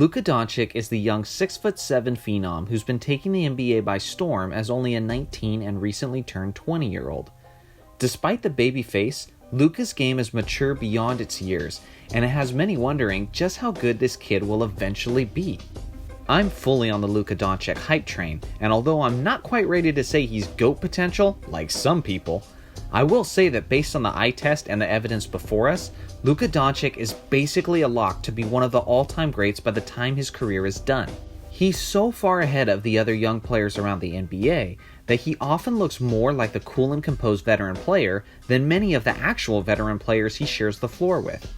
Luka Doncic is the young 6'7" phenom who's been taking the NBA by storm as only a 19 and recently turned 20-year-old. Despite the baby face, Luka's game is mature beyond its years, and it has many wondering just how good this kid will eventually be. I'm fully on the Luka Doncic hype train, and although I'm not quite ready to say he's GOAT potential, like some people, I will say that based on the eye test and the evidence before us, Luka Doncic is basically a lock to be one of the all-time greats by the time his career is done. He's so far ahead of the other young players around the NBA that he often looks more like the cool and composed veteran player than many of the actual veteran players he shares the floor with.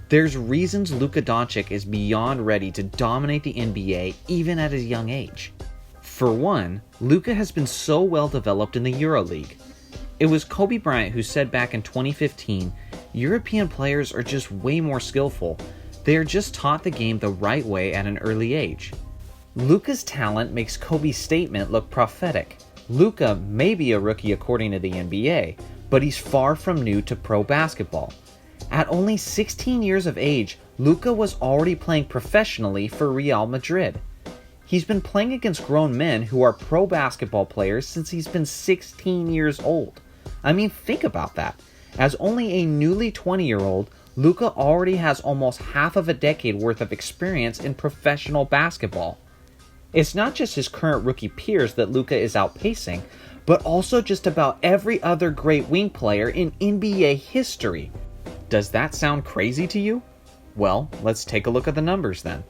There's reasons Luka Doncic is beyond ready to dominate the NBA even at his young age. For one, Luka has been so well developed in the EuroLeague. It was Kobe Bryant who said back in 2015, European players are just way more skillful. They are just taught the game the right way at an early age. Luka's talent makes Kobe's statement look prophetic. Luka may be a rookie according to the NBA, but he's far from new to pro basketball. At only 16 years of age, Luka was already playing professionally for Real Madrid. He's been playing against grown men who are pro basketball players since he's been 16 years old. I mean, think about that. As only a newly 20-year-old, Luka already has almost half of a decade worth of experience in professional basketball. It's not just his current rookie peers that Luka is outpacing, but also just about every other great wing player in NBA history. Does that sound crazy to you? Well, let's take a look at the numbers then.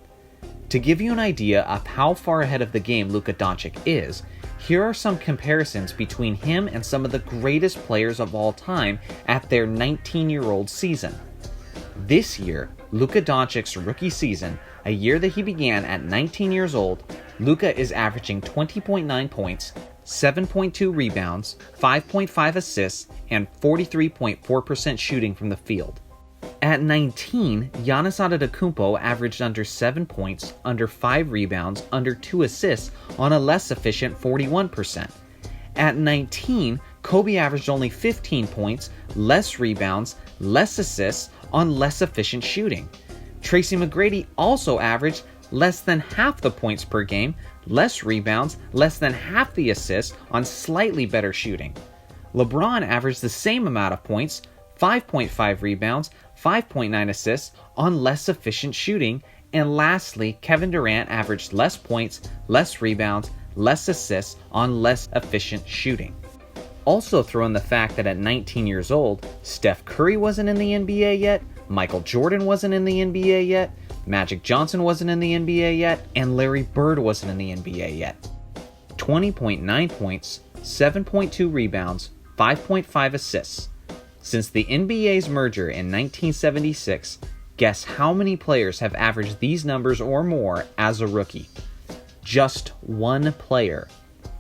To give you an idea of how far ahead of the game Luka Doncic is, here are some comparisons between him and some of the greatest players of all time at their 19-year-old season. This year, Luka Doncic's rookie season, a year that he began at 19 years old, Luka is averaging 20.9 points, 7.2 rebounds, 5.5 assists, and 43.4% shooting from the field. At 19, Giannis Antetokounmpo averaged under 7 points, under 5 rebounds, under 2 assists on a less efficient 41%. At 19, Kobe averaged only 15 points, less rebounds, less assists on less efficient shooting. Tracy McGrady also averaged less than half the points per game, less rebounds, less than half the assists on slightly better shooting. LeBron averaged the same amount of points, 5.5 rebounds, 5.9 assists on less efficient shooting, and lastly, Kevin Durant averaged less points, less rebounds, less assists on less efficient shooting. Also throw in the fact that at 19 years old, Steph Curry wasn't in the NBA yet, Michael Jordan wasn't in the NBA yet, Magic Johnson wasn't in the NBA yet, and Larry Bird wasn't in the NBA yet. 20.9 points, 7.2 rebounds, 5.5 assists. Since the NBA's merger in 1976, guess how many players have averaged these numbers or more as a rookie? Just one player.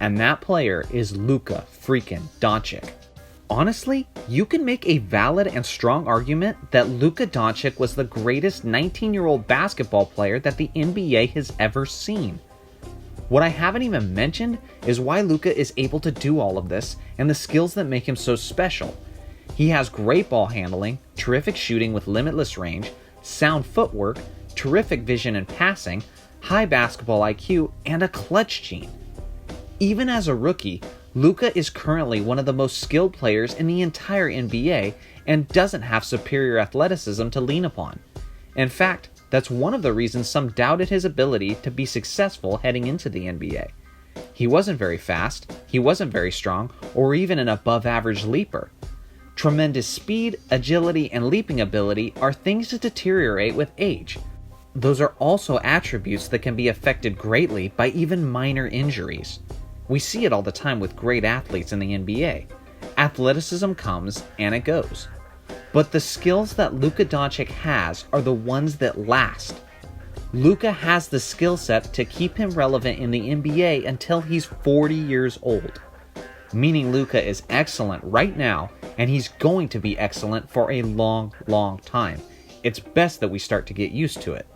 And that player is Luka freaking Doncic. Honestly, you can make a valid and strong argument that Luka Doncic was the greatest 19-year-old basketball player that the NBA has ever seen. What I haven't even mentioned is why Luka is able to do all of this and the skills that make him so special. He has great ball handling, terrific shooting with limitless range, sound footwork, terrific vision and passing, high basketball IQ, and a clutch gene. Even as a rookie, Luka is currently one of the most skilled players in the entire NBA and doesn't have superior athleticism to lean upon. In fact, that's one of the reasons some doubted his ability to be successful heading into the NBA. He wasn't very fast, he wasn't very strong, or even an above-average leaper. Tremendous speed, agility, and leaping ability are things that deteriorate with age. Those are also attributes that can be affected greatly by even minor injuries. We see it all the time with great athletes in the NBA. Athleticism comes and it goes. But the skills that Luka Doncic has are the ones that last. Luka has the skill set to keep him relevant in the NBA until he's 40 years old. Meaning Luka is excellent right now, and he's going to be excellent for a long, long time. It's best that we start to get used to it.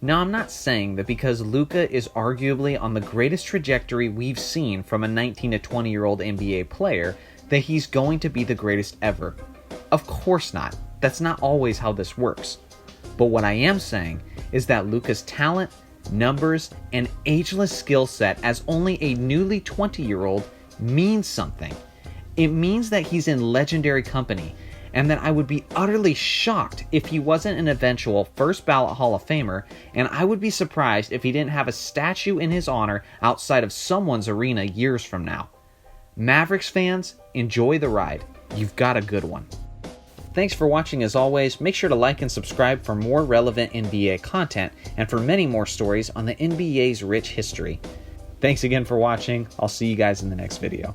Now, I'm not saying that because Luka is arguably on the greatest trajectory we've seen from a 19 to 20-year-old NBA player that he's going to be the greatest ever. Of course not. That's not always how this works. But what I am saying is that Luka's talent, numbers, and ageless skill set as only a newly 20-year-old means something. It means that he's in legendary company, and that I would be utterly shocked if he wasn't an eventual first ballot Hall of Famer, and I would be surprised if he didn't have a statue in his honor outside of someone's arena years from now. Mavericks fans, enjoy the ride. You've got a good one. Thanks for watching as always. Make sure to like and subscribe for more relevant NBA content and for many more stories on the NBA's rich history. Thanks again for watching. I'll see you guys in the next video.